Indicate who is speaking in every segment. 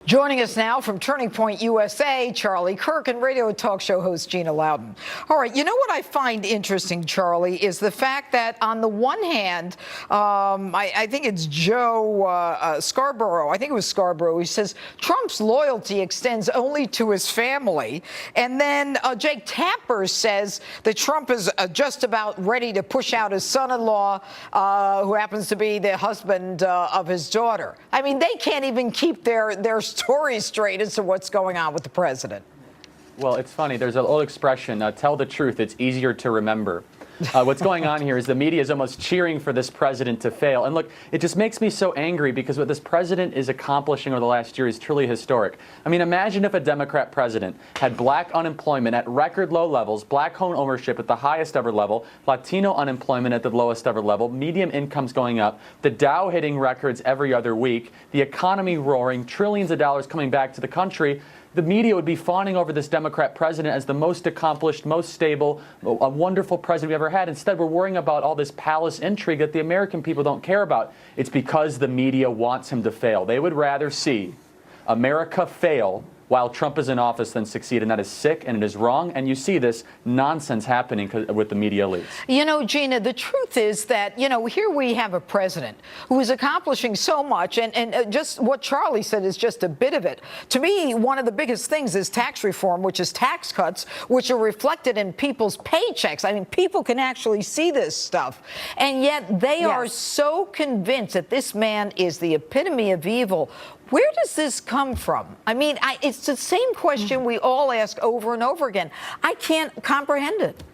Speaker 1: Joining us now from Turning Point USA, Charlie Kirk, and radio talk show host Gina Loudon. All right, you know what I find interesting, Charlie, is the fact that on the one hand, I think it's Joe Scarborough, I think it was Scarborough, he says Trump's loyalty extends only to his family. And then Jake Tapper says that Trump is just about ready to push out his son-in-law, who happens to be the husband of his daughter. I mean, they can't even keep their story straight as to what's going on with the president.
Speaker 2: Well, it's funny. There's an old expression, tell the truth, it's easier to remember. What's going on here is the media is almost cheering for this president to fail. And look, it just makes me so angry because what this president is accomplishing over the last year is truly historic. I mean, imagine if a Democrat president had black unemployment at record low levels, black home ownership at the highest ever level, Latino unemployment at the lowest ever level, median incomes going up, the Dow hitting records every other week, the economy roaring, trillions of dollars coming back to the country. The media would be fawning over this Democrat president as the most accomplished, most stable, a wonderful president we ever had. Instead, we're worrying about all this palace intrigue that the American people don't care about. It's because the media wants him to fail. They would rather see America fail while Trump is in office than succeed, and that is sick and it is wrong, and you see this nonsense happening with the media elites.
Speaker 1: You know, Gina, the truth is that, you know, here we have a president who is accomplishing so much, and just what Charlie said is just a bit of it. To me, one of the biggest things is tax reform, which is tax cuts, which are reflected in people's paychecks. I mean, people can actually see this stuff, and yet they are so convinced that this man is the epitome of evil. Where does this come from? I mean, it's the same question we all ask over and over again. I can't comprehend it.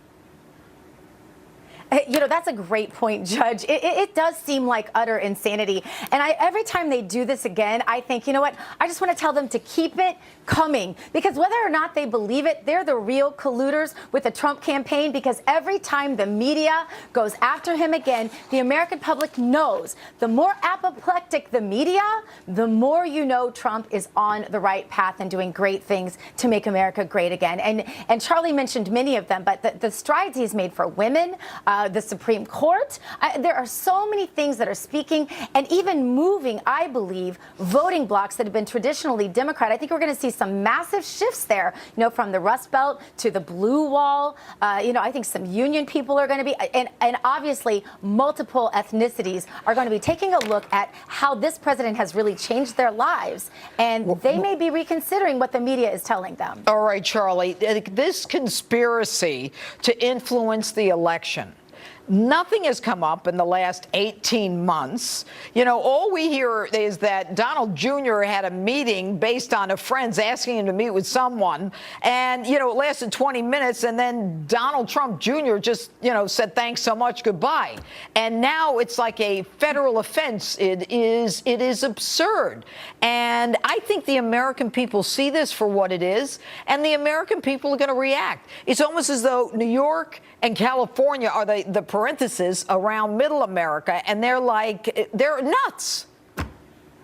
Speaker 3: You know, that's a great point, Judge. It does seem like utter insanity. And every time they do this again, I think, you know what? I just want to tell them to keep it coming. Because whether or not they believe it, they're the real colluders with the Trump campaign. Because every time the media goes after him again, the American public knows the more apoplectic the media, the more you know Trump is on the right path and doing great things to make America great again. And Charlie mentioned many of them, but the strides he's made for women, the Supreme Court. There are so many things that are speaking and even moving, I believe, voting blocks that have been traditionally Democrat. I think we're going to see some massive shifts there, you know, from the Rust Belt to the Blue Wall. You know, I think some union people are going to be, and obviously multiple ethnicities are going to be taking a look at how this president has really changed their lives. And they may be reconsidering what the media is telling them.
Speaker 1: All right, Charlie, this conspiracy to influence the election. Nothing has come up in the last 18 months. You know, all we hear is that Donald Jr. had a meeting based on a friend's asking him to meet with someone. And, you know, it lasted 20 minutes. And then Donald Trump Jr. just, you know, said, thanks so much, goodbye. And now it's like a federal offense. It is absurd. And I think the American people see this for what it is. And the American people are going to react. It's almost as though New York and California are the parentheses around middle America, and they're like, they're nuts.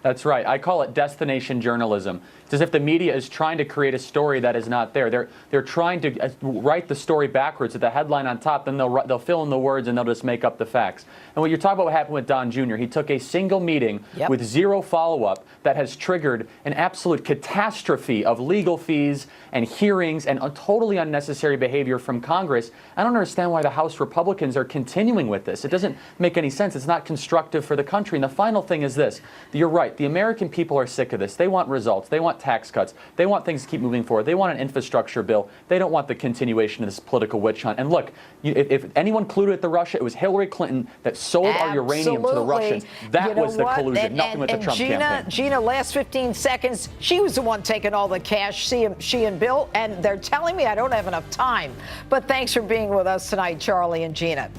Speaker 2: That's right. I call it destination journalism. It's as if the media is trying to create a story that is not there. They're trying to write the story backwards with the headline on top, then they'll fill in the words and they'll just make up the facts. And when you're talking about what happened with Don Jr., he took a single meeting with zero follow-up that has triggered an absolute catastrophe of legal fees and hearings and totally unnecessary behavior from Congress. I don't understand why the House Republicans are continuing with this. It doesn't make any sense. It's not constructive for the country. And the final thing is this. You're right. The American people are sick of this. They want results. They want tax cuts. They want things to keep moving forward. They want an infrastructure bill. They don't want the continuation of this political witch hunt. And look, if anyone colluded with Russia, it was Hillary Clinton that sold our uranium to the Russians. That was the collusion, nothing with the Trump campaign.
Speaker 1: Gina, last 15 seconds, she was the one taking all the cash, she and Bill, and they're telling me I don't have enough time. But thanks for being with us tonight, Charlie and Gina.